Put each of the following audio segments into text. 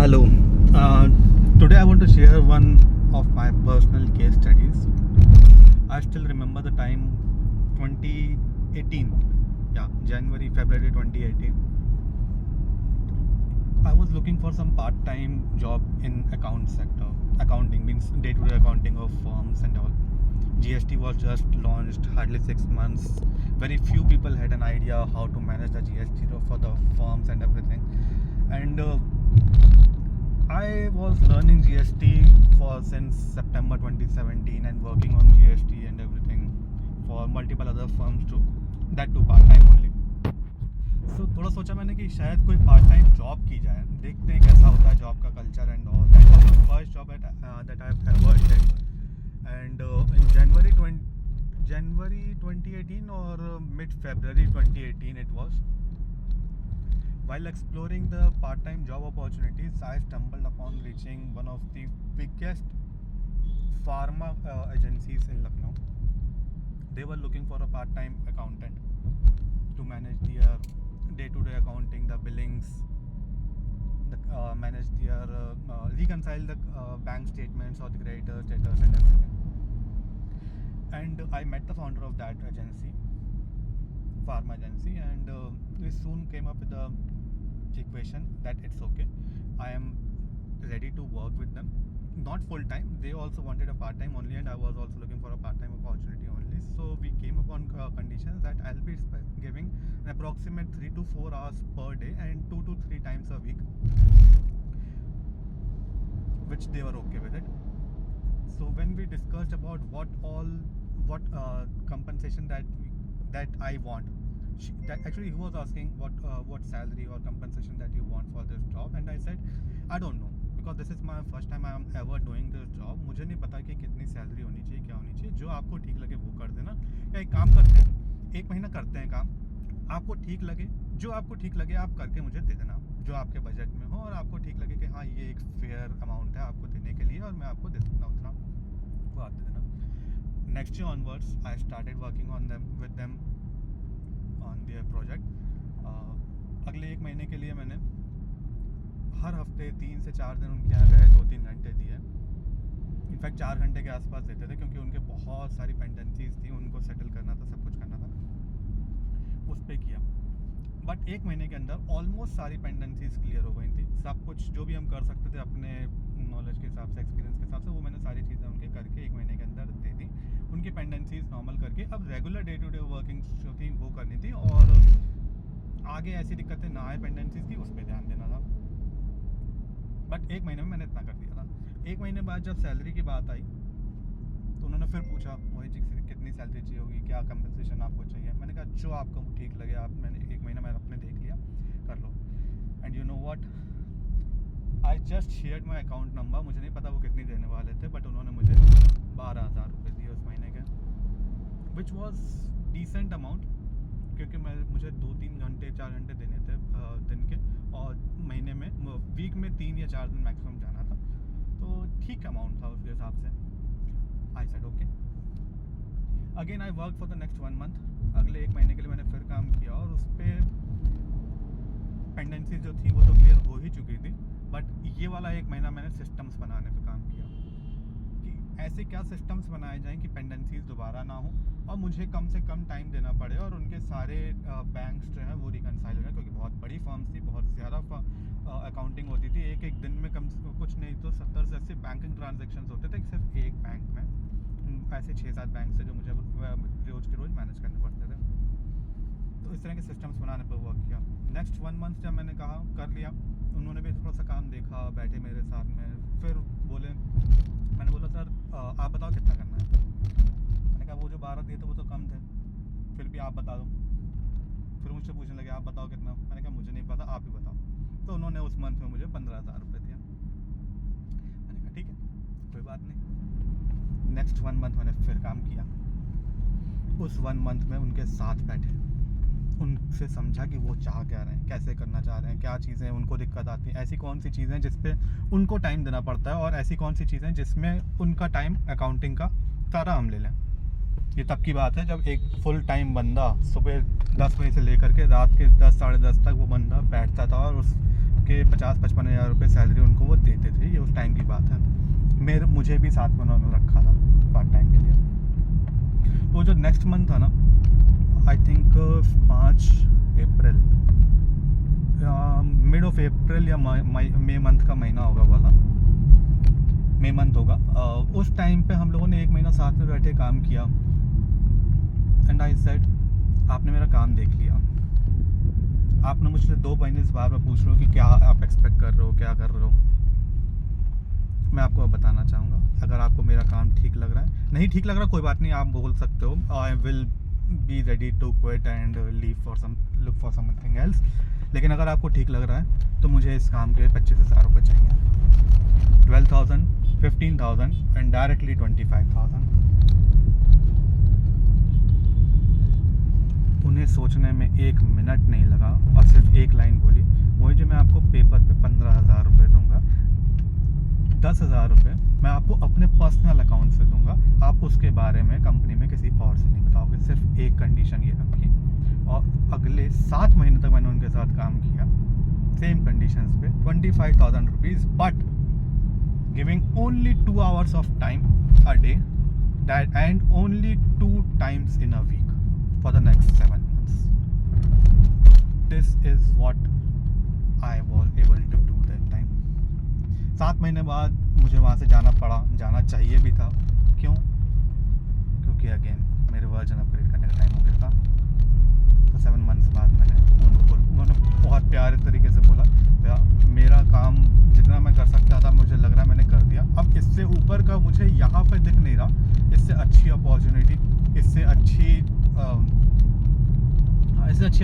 Hello. Today I want to share one of my personal case studies. I still remember the time 2018. Yeah, January, February 2018. I was looking for some part-time job in account sector. Accounting means day-to-day accounting of firms and all. GST was just launched, hardly 6 months. Very few people had an idea how to manage the GST for the firms and everything. And I was learning GST for since September 2017 and working on GST and everything for multiple other firms too. That too part time only. So थोड़ा सोचा मैंने कि शायद कोई part time job की जाए, देखते हैं कैसा होता है जॉब का culture and all. That was the first job that I've ever did. And in January 2018 or mid February 2018 it was. While exploring the part-time job opportunities, I stumbled upon reaching one of the biggest pharma agencies in Lucknow. They were looking for a part-time accountant to manage their day-to-day accounting, the billings, manage their reconcile the bank statements or the creditors, debtors, and everything. And I met the founder of that agency, pharma agency, and we soon came up with the equation that it's okay, I am ready to work with them, not full time. They also wanted a part time only, and I was also looking for a part time opportunity only. So we came upon conditions that I'll be giving an approximate 3 to 4 hours per day and 2 to 3 times a week, which they were okay with it. So when we discussed about what compensation that I want, he was asking what salary or compensation that you want for this job, and I said I don't know, because this is my first time I am ever doing this job. मुझे नहीं पता कि कितनी salary होनी चाहिए, क्या होनी चाहिए. जो आपको ठीक लगे वो कर देना, या एक काम करते हैं, 1 महीना करते हैं काम, आपको ठीक लगे, जो आपको ठीक लगे आप करके मुझे दे देना, जो आपके बजट में हो और आपको ठीक लगे कि हाँ ये एक फेयर अमाउंट है आपको देने के लिए और मैं आपको दे सकता हूँ उतना, वो आप दे देना. Next year onwards I started working on them with them on their project. अगले 1 महीने के लिए मैंने हर हफ्ते 3 से 4 दिन उनके यहाँ गए, 2-3 घंटे दिए. इनफैक्ट 4 घंटे के आसपास देते थे, क्योंकि उनके बहुत सारी पेंडेंसीज थी, उनको सेटल करना था, सब कुछ करना था, उस पर किया. बट 1 महीने के अंदर ऑलमोस्ट सारी पेंडेंसीज क्लियर हो गई थी. सब कुछ जो भी हम कर सकते थे अपने नॉलेज के हिसाब से, एक्सपीरियंस के हिसाब से, वो मैंने सारी चीज़ें उनके करके 1 महीने के अंदर दे दी. उनकी पेंडेंसीज नॉर्मल करके अब regular day to day working जो थी वो करनी थी, और आगे ऐसी दिक्कतें ना आए पेंडेंसीज की, उस पर ध्यान देना था. बट 1 महीने में मैंने इतना कर दिया था. 1 महीने बाद जब सैलरी की बात आई तो उन्होंने फिर पूछा मोहित जी कितनी सैलरी चाहिए होगी, क्या कंपनसेशन आपको चाहिए. मैंने कहा जो आपको ठीक लगे आप, मैंने 1 महीना मैंने अपने देख लिया, कर लो. And you know what, I just shared my account number. मुझे नहीं पता वो कितनी देने वाले थे, बट उन्होंने मुझे 12,000 रुपये दिए उस महीने के, विच वॉज डिसेंट अमाउंट, क्योंकि मुझे 2-3 घंटे 4 घंटे देने थे दिन के, और महीने में वीक में 3 या 4 दिन मैक्सिमम जाना था, तो ठीक अमाउंट था उसके हिसाब से. I said okay. Again I work for the next 1 month. अगले 1 महीने के लिए मैंने फिर काम किया, और उस पर पेंडेंसी जो थी वो तो क्लियर हो ही चुकी थी, बट ये वाला 1 महीना मैंने सिस्टम्स बनाने पे काम किया कि ऐसे क्या सिस्टम्स बनाए जाएं कि पेंडेंसीज दोबारा ना हो और मुझे कम से कम टाइम देना पड़े, और उनके सारे बैंक्स जो हैं वो रिकनसाइल हो जाए, क्योंकि बहुत बड़ी फर्म्स थी, बहुत ज़्यादा अकाउंटिंग होती थी. एक दिन में कुछ नहीं तो 70 से 80 बैंकिंग ट्रांजेक्शन्स होते थे सिर्फ एक बैंक में. ऐसे 6-7 बैंक से जो मुझे रोज़ के रोज़ मैनेज करने पड़ते थे. तो इस तरह के सिस्टम्स बनाने पर वर्क किया. नेक्स्ट 1 मंथ जब मैंने कहा कर लिया, उन्होंने भी थोड़ा सा काम देखा, बैठे मेरे साथ में, फिर बोले, मैंने बोला सर आप बताओ कितना करना है. मैंने कहा वो जो 12 दिए थे वो तो कम थे, फिर भी आप बता दो. फिर मुझसे पूछने लगे आप बताओ कितना. मैंने कहा मुझे नहीं पता, आप ही बताओ. तो उन्होंने उस मंथ में मुझे 15,000 रुपये दिया. मैंने कहा ठीक है कोई बात नहीं. नेक्स्ट 1 मंथ मैंने फिर काम किया. उस 1 मंथ में उनके साथ बैठे, उनसे समझा कि वो चाह क्या रहे हैं, कैसे करना चाह रहे हैं, क्या चीज़ें उनको दिक्कत आती हैं, ऐसी कौन सी चीज़ें जिस पे उनको टाइम देना पड़ता है, और ऐसी कौन सी चीज़ें जिसमें उनका टाइम अकाउंटिंग का सारा हम ले लें. ये तब की बात है जब एक फुल टाइम बंदा सुबह 10 बजे से लेकर के रात के 10 साढ़े 10 तक वो बंदा बैठता था और उस के 50-55 हज़ार रुपये सैलरी उनको वो देते थे। ये उस टाइम की बात है। मुझे भी साथ में उन्होंने रखा था पार्ट टाइम के लिए। तो जो नेक्स्ट मंथ था ना, I think 5 April, mid of April या मई मंथ का महीना होगा वाला, मई मंथ होगा। उस टाइम पे हम लोगों ने 1 महीना साथ में बैठे काम किया। एंड आई सेड, आपने मेरा काम देख लिया, आपने मुझसे 2 महीने से बार बार पूछ रहे हो कि क्या आप एक्सपेक्ट कर रहे हो, क्या कर रहे हो। मैं आपको अब बताना चाहूँगा, अगर आपको मेरा काम ठीक लग रहा है, नहीं ठीक लग रहा कोई बात नहीं, आप बोल सकते हो। I will be ready to quit and look for something else. लेकिन अगर आपको ठीक लग रहा है तो मुझे इस काम के 25,000 रुपये चाहिए। 12,000, 15,000 एंड डायरेक्टली 25,000। उन्हें सोचने में 1 मिनट नहीं लगा और सिर्फ एक लाइन बोली, मुझे मैं आपको पेपर पे 15,000 रुपये दूंगा, 10,000 रुपये मैं आपको अपने पर्सनल अकाउंट से दूंगा, आप उसके बारे में कंपनी में किसी और से नहीं बताओगे। सिर्फ एक कंडीशन ये रखी। और अगले 7 महीने तक मैंने उनके साथ काम किया सेम कंडीशंस पे, 25,000 rupees, but giving only 2 hours of time a day and only 2 times in a week for the next 7 months. This is what I was able to do that time. 7 महीने बाद मुझे वहाँ से जाना पड़ा, जाना चाहिए भी था। क्यों? क्योंकि अगेन मेरे वर्जन अपग्रेड करने का टाइम हो गया था। तो 7 मंथ्स बाद उन्होंने बहुत प्यारे तरीके से बोला, भैया मेरा काम जितना मैं कर सकता था मुझे लग रहा है मैंने कर दिया, अब इससे ऊपर का मुझे यहाँ पर दिख नहीं रहा, इससे अच्छी अपॉर्चुनिटी, इससे अच्छी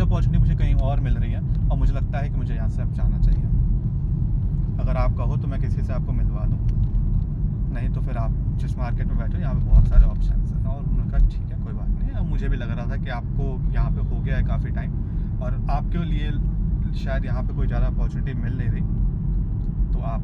अपॉर्चुनिटी मुझे कहीं और मिल रही है और मुझे लगता है कि मुझे यहाँ से अब जाना चाहिए। अगर आप कहो तो मैं किसी से आपको मिलवा दूँ, नहीं तो फिर आप जिस मार्केट में बैठे हो यहाँ पे बहुत सारे ऑप्शन हैं। और उन्होंने कहा ठीक है कोई बात नहीं। अब मुझे भी लग रहा था कि आपको यहाँ पे हो गया है काफ़ी टाइम और आपके लिए शायद यहाँ पे कोई ज़्यादा अपॉर्चुनिटी मिल नहीं रही, तो आप